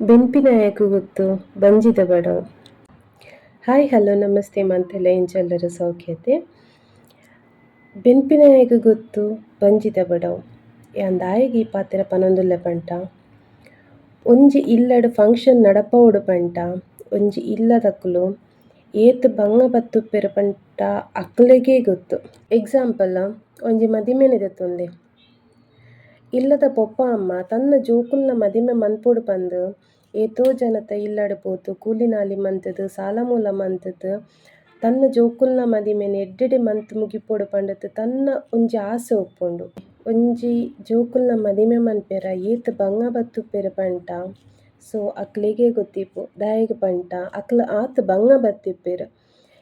ಬೆನ್ಪಿನಾಯಕು ಗೊತ್ತು ಬಂಜಿದ ಬಡವು. Hi hello ನಮಸ್ತೆ ಮಂತೆಲ್ಲ ಇಂಚೆಲ್ಲರ ಸೌಖ್ಯತೆ. ಬೆನ್ಪಿನಾಯಕು ಗೊತ್ತು ಬಂಜಿದ ಬಡವು ಯಾಂದಾಯಿಗೆ ಈ ಪಾತ್ರ ಪನೊಂದುಲ್ಲ ಪಂಟ ಒಂಜಿ ಇಲ್ಲಡ್ ಫಂಕ್ಷನ್ ನಡಪವುಡು ಪಂಟ ಒಂಜಿ ಇಲ್ಲದಕ್ಕಲು ಏತ್ ಬಂಗ ಬತ್ತುಪ್ಪೆರು ಪಂಟ ಅಕ್ಲೆಗೇ ಗೊತ್ತು. ಎಕ್ಸಾಂಪಲ್ ಒಂಜಿ ಮದಿಮೆನೆ ದೆತ್ತೊಂದೆ. ಇಲ್ಲದ ಪೊಪ್ಪ ಅಮ್ಮ ತನ್ನ ಜೋಕುಲ್ನ ಮದಿಮೆ ಮನ್ಪೊಡು ಪಂದ್ ಏತೋ ಜನತ ಇಲ್ಲಡ್ ಪೋತು ಕೂಲಿನಾಲಿ ಮಂತುದು ಸಾಲಮೂಲ ಮಂತುದು ತನ್ನ ಜೋಕುಲ್ನ ಮದಿಮೆನ್ ಎಡ್ಡೆಡೆ ಮಂತ್ ಮುಗಿಪೊಡು ಪಂಡತ್ ತನ್ನ ಒಂಜಿ ಆಸೆ ಉಪ್ಪುಂಡು. ಒಂಜಿ ಜೋಕುಲ್ನ ಮದಿಮೆ ಮನ್ಪೆರ ಏತ್ ಬಂಗ ಬತ್ತುಪ್ಪೆರು ಪಂಟ ಸೊ ಅಕ್ಲೆಗೇ ಗೊತ್ತಿಪ್ಪು ದಾಯೆಗ್ ಪಂಟ ಅಕ್ಲ್ ಆತ್ ಬಂಗ ಬತ್ತಿಪ್ಪೆರ್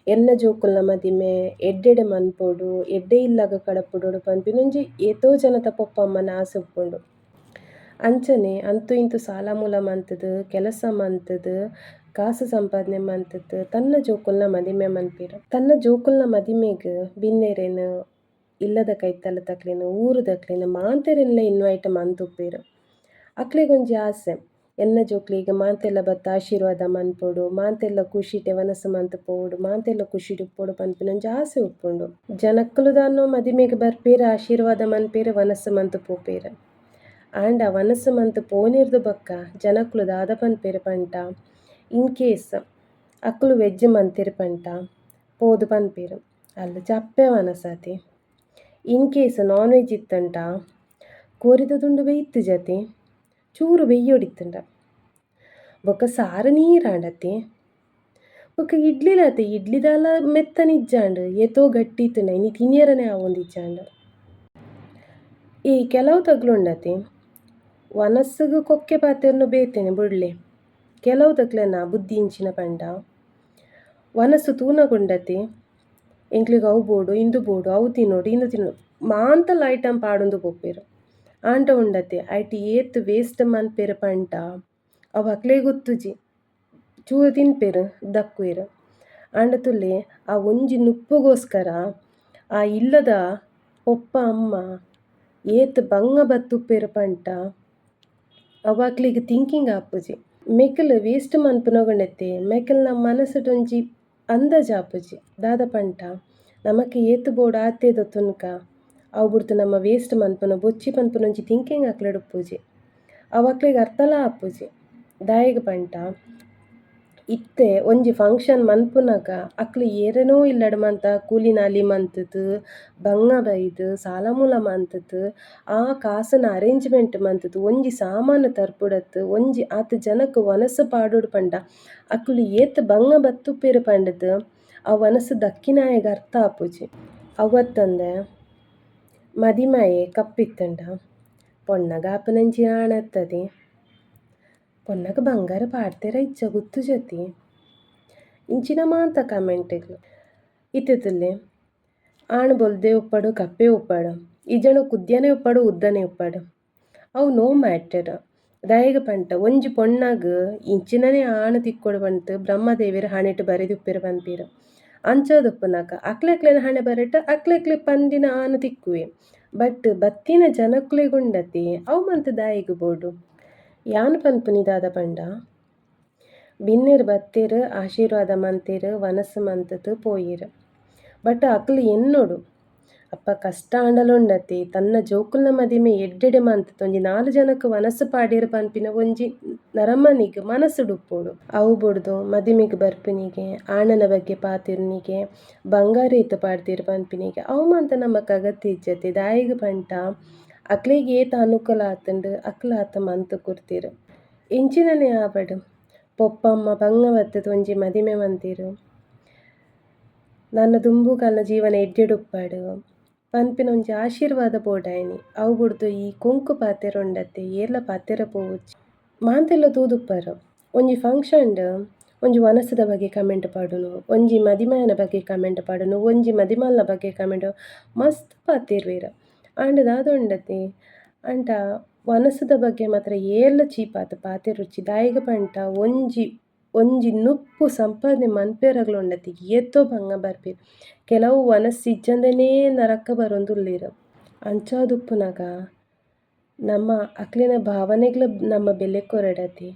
ಎನ್ನ ಜೋಕುಲ್ನ ಮದಿಮೆ ಎಡ್ಡೆಡೆ ಮನ್ಪೊಡು ಎಡ್ಡೆ ಇಲ್ಲಗ ಕಡಪುಡೊಡು ಪನ್ಪಿನ ಒಂಜಿ ಏತೋ ಜನತ ಪೊಪ್ಪ ಅಮ್ಮನ ಆಸೆ ಉಪ್ಪುಂಡು. ಅಂಚನೆ ಅಂತು ಇಂತು ಸಾಲ ಮೂಲ ಮಂತುದು ಕೆಲಸ ಮಂತುದು ಕಾಸು ಸಂಪಾದನೆ ಮಂತುದು ತನ್ನ ಜೋಕುಲ್ನ ಮದಿಮೆ ಮನ್ಪೆರ್. ತನ್ನ ಜೋಕುಲ್ನ ಮದಿಮೆಗ್ ಬಿನ್ನೆರೆನ್ ಇಲ್ಲದ ಕೈತಲ್ಲ ತಕ್ಲೆನ್ ಊರು ದಕ್ಲೆನ್ ಮಾತೆರೆನ್ಲ ಇನ್ವೈಟ್ ಮಂತುಪ್ಪೆರ್. ಅಕ್ಲೆಗೊಂಜಿ ಆಸೆ ಎನ್ನ ಜೋಕ್ಲೆಗ್ ಮಾತೆಲ್ಲ ಬತ್ತ ಆಶೀರ್ವಾದ ಮನ್ಪೊಡು ಮಾತೆಲ್ಲ ಖುಷಿಟೆ ವನಸ್ ಮಂತ್ ಪೋವೊಡು ಮಾತೆಲ್ಲ ಖುಷಿಡ್ ಉಪ್ಪೊಡು ಪನ್ಪಿನ ಒಂಜಿ ಆಸೆ ಉಪ್ಪುಂಡು. ಜನಕ್ಕುಲು ದಾನು ಮದಿಮೆಗ್ ಬರ್ಪೆರ್ ಆಶೀರ್ವಾದ ಮನ್ಪೆರ್ ವನಸ್ ಮಂತ್ ಪೋಪೆರ್. ಆಂಡ ವನಸ್ ಮಂತ್ ಪೋನಿರ್ದು ಬಕ್ಕ ಜನಕ್ಕುಲು ದಾದ ಪನ್ಪೆರ್ ಪಂಟ ಇನ್ ಕೇಸ್ ಅಕ್ಲು ವೆಜ್ ಮಂತೆರ್ ಪಂಟ ಪೋದು ಪನ್ಪೆರ್ ಅಲ್ಲ ಚಪ್ಪೆ ವನಸಾತೆ. ಇನ್ ಕೇಸ್ ನಾನ್ ವೆಜ್ ಇತ್ತಂಟ ಕೋರಿದ ದುಂಡು ಬೇಯ್ತು ಜತೆ ಚೂರು ಬೆಯ್ಯೊಡಿತ್ತಂಡ ಬೊಕ್ಕ ಸಾರು ನೀರಾಂಡತೆ ಬೊಕ್ಕ ಇಡ್ಲಿಲಾತೆ ಇಡ್ಲಿದಾಲ ಮೆತ್ತನಿಜ್ಜಾಂಡ್ ಏತೋ ಗಟ್ಟಿತ್ತುಂಡ ಇನಿ ತಿನಿಯರನೆ ಆವೊಂದಿಜ್ಜಾಂಡ್. ಈ ಕೆಲವು ತಗ್ಲುಂಡತೆ ವನಸ್ಸುಗು ಕೊಕ್ಕೆ ಪಾತೆರ್ನು ಬೇತೆನೆ ಬುಡ್ಲೆ ಕೆಲವು ತಕ್ಲೆನ ಬುದ್ಧಿ ಇಂಚಿನ ಪಂಡ ವನಸ್ಸು ತೂನಗುಂಡತೆ ಎಂಕ್ಲೆಗ್ ಅವು ಬೋಡು ಇಂದು ಬೋಡು ಅವು ತಿನ್ನೋಡು ಇಂದು ತಿನ್ನೋಡು ಮಾಂತಲ್ಲ ಐಟಮ್ ಪಾಡೊಂದು ಪೋಪೆರ್. ಆಂಡ ಉಂಡತೆ ಐಟ್ ಏತ್ ವೇಸ್ಟ್ ಮನ್ಪೆರ್ ಪಂಟ ಅವು ಅಕ್ಲೆಗ್ ಗೊತ್ತುಜಿ ಚೂರು ತಿನ್ಪೆರ್ ದಕ್ಕುವೆರ್. ಆಂಡ ತುಲೆ ಆ ಒಂಜಿ ನುಪ್ಪುಗೋಸ್ಕರ ಆ ಇಲ್ಲದ ಪೊಪ್ಪ ಅಮ್ಮ ಏತ್ ಬಂಗ ಬತ್ತುಪ್ಪೆರ್ ಪಂಟ ಅವು ಅಕ್ಲೆಗ್ ಥಿಂಕಿಂಗ್ ಆಪುಜಿ. ಮೇಕಲ್ ವೇಸ್ಟ್ ಮನ್ಪುನಗುಂಡೆತೆ ಮೇಕಲ್ನ ಮನಸ್ಸುಡ್ ಒಂಜಿ ಅಂದಾಜ್ ಆಪುಜಿ ದಾದ ಪಂಟ ನಮಕ್ ಏತ್ ಬೋಡು ಆತೆದ ತುನ್ಕ ಅವು ಬುಡ್ತು ನಮ್ಮ ವೇಸ್ಟ್ ಮನ್ಪುನ ಬೊಚ್ಚಿ ಪನ್ಪುನ ಒಂಜಿ ಥಿಂಕಿಂಗ್ ಅಕ್ಲೆಡ್ ಉಪ್ಪುಜಿ. ಅವು ಅಕ್ಲೆಗ್ ಅರ್ಥಲ ಆಪುಜಿ ದಾಯೆಗ್ ಪಂಟ ಇತ್ತೆ ಒಂಜಿ ಫಂಕ್ಷನ್ ಮನ್ಪುನಗ ಅಕ್ಲು ಏರೆನೋ ಇಲ್ಲಡ್ ಮಂತ ಕೂಲಿನಾಲಿ ಮಂತುದು ಬಂಗ ಬೈದು ಸಾಲ ಮೂಲ ಮಂತುದು ಆ ಕಾಸನ ಅರೇಂಜ್ಮೆಂಟ್ ಮಂತುದು ಒಂಜಿ ಸಾಮಾನು ತರ್ಪುಡತ್ ಒಂಜಿ ಆತ್ ಜನಕ್ ವನಸ್ಸು ಪಾಡೋಡು ಪಂಡ ಅಕ್ಲು ಏತ್ ಬಂಗ ಬತ್ತುಪ್ಪೆರ್ ಪಂಡದ್ ಆ ವನಸ್ಸು ದಕ್ಕಿನಾಯೆಗ್ ಅರ್ಥ ಆಪುಜಿ. ಅವತ್ತಂದೆ ಮದಿಮಯೆ ಕಪ್ಪಿತ್ತಂಡ ಪೊಣ್ಣಗ ಆಪುನಂಚಿ ಆಣತ್ತದೆ ಪೊಣ್ಣಗ ಬಂಗಾರ ಪಾಡ್ದೆರ ಇಜ್ಜ ಗೊತ್ತು ಜತಿ ಇಂಚಿನ ಮಾತ ಕಮೆಂಟ್ಗಳು ಇತ್ತೆತ್ತುಲ್ಲೆ ಆಣ್ ಬೊಲ್ದೆ ಉಪ್ಪಡು ಕಪ್ಪೆ ಉಪ್ಪಡು ಇಜನು ಕುದ್ಯನೆ ಉಪ್ಪಡು ಉದ್ದನೆ ಉಪ್ಪಡು ಅವು ನೋ ಮ್ಯಾಟರ್. ದಾಯೆಗ್ ಪಂಟ ಒಂಜಿ ಪೊಣ್ಣಗ್ ಇಂಚಿನನೆ ಆಣ್ ತಿಕ್ಕೊಡು ಪಂಟ್ ಬ್ರಹ್ಮದೇವೆರ್ ಹಣೆಟ್ ಬರೆದುಪ್ಪೆರ್ ಪನ್ಪೆರ್. ಅಂಚಾದಪ್ಪುನಗ ಅಕ್ಲೆಕ್ಲೆನ ಹಣೆ ಬರೆಟ್ ಅಕ್ಲೆಕ್ಲೆ ಪಂದಿನ ಆಣ್ ತಿಕ್ಕುವೆ ಬಟ್ ಬತ್ತಿನ ಜನಕ್ಲೆಗುಂಡತೆ ಅವು ಮಂತ್ ದಾಯೆಗ್ ಬೋಡು. ಯಾನ್ ಪನ್ಪುನಿ ದಾದ ಪಂಡ ಬಿನ್ನೆರ್ ಬತ್ತೆರ್ ಆಶೀರ್ವಾದ ಮಂತೆರ್ ವನಸ್ ಮಂತುದು ಪೋಯೆರ್ ಬಟ್ ಅಕ್ಲ್ ಎನ್ನೊಡು ಅಪ್ಪ ಕಷ್ಟ ಆಂಡಲುಂಡತೆ ತನ್ನ ಜೋಕುಲ್ನ ಮದಿಮೆ ಎಡ್ಡೆಡೆ ಮಂತುದು ಒಂಜಿ 4 ಜನಕ್ ವನಸ್ಸು ಪಾಡೆರ್ ಪನ್ಪಿನ ಒಂಜಿ ನರಮನಿಗ್ ಮನಸ್ಸುಡು ಉಪ್ಪೊಡು. ಅವು ಬೊಡ್ದು ಮದಿಮೆಗ್ ಬರ್ಪಿನಿಗೆ ಆಣನ ಬಗ್ಗೆ ಪಾತೆರ್ನಿಗೆ ಬಂಗಾರ ಏತ್ ಪಾಡ್ದೆರ್ ಪನ್ಪಿನಿಗೆ ಅವು ಮಂತ ನಮಕ್ ಅಗತ್ಯ ಇಜ್ಜತೆ. ದಾಯೆಗ್ ಪಂಟ ಅಕ್ಲೆಗ್ ಏತ್ ಅನುಕೂಲ ಆತುಂಡು ಅಕ್ಲ್ ಆತ ಮಂತ್ ಕೊರ್ತೆರ್. ಎಂಚಿನನೆ ಆವಡ್ ಪೊಪ್ಪ ಅಮ್ಮ ಬಂಗ ಬತ್ತುದು ಒಂಜಿ ಮದಿಮೆ ಮಂತೆರ್ ನನ್ನ ದುಂಬುಗಲ್ನ ಜೀವನ ಎಡ್ಡೆಡು ಉಪ್ಪಡು ಪನ್ಪಿನ ಒಂಜಿ ಆಶೀರ್ವಾದ ಬೋಡಾಯಿನಿ. ಅವು ಬುಡ್ದು ಈ ಕೊಂಕು ಪಾತೆರ ಉಂಡತೆ ಏರ್ಲ ಪಾತೆರ ಪೋವುಜಿ ಮಾಂತೆಲ್ಲ ತೂದುಪ್ಪರ್. ಒಂಜಿ ಫಂಕ್ಷನ್ಡ್ ಒಂಜಿ ವನಸ್ದ ಬಗ್ಗೆ ಕಮೆಂಟ್ ಪಾಡುನು ಒಂಜಿ ಮದಿಮೆಯನ ಬಗ್ಗೆ ಕಮೆಂಟ್ ಪಾಡುನು ಒಂಜಿ ಮದಿಮಲ್ನ ಬಗ್ಗೆ ಕಮೆಂಟ್ ಮಸ್ತ್ ಪಾತೆರ್ವೆರ್. ಆಂಡ ದಾದ ಉಂಡತೆ ಅಂಟ ವನಸ್ದ ಬಗ್ಗೆ ಮಾತ್ರ ಏರ್ಲ ಚೀಪಾತ್ ಪಾತೆರುಚ್ಚಿ. ದಾಯೆಗ್ ಪಂಟ ಒಂಜಿ ನುಪ್ಪು ಸಂಪಾದನೆ ಮನ್ಪೆರಗ್ಲುಂಡತೆ ಏತೋ ಬಂಗ ಬರ್ಪೆರ್. ಕೆಲವು ವನಸ್ ಇಜ್ಜಂದನೇ ನರಕ ಬರೊಂದುಲ್ಲೆರ್. ಅಂಚಾದುಪ್ಪುನಗ ನಮ್ಮ ಅಕ್ಲೆನ ಭಾವನೆಗ್ಲ ನಮ್ಮ ಬೆಲೆ ಕೊರಡತೆ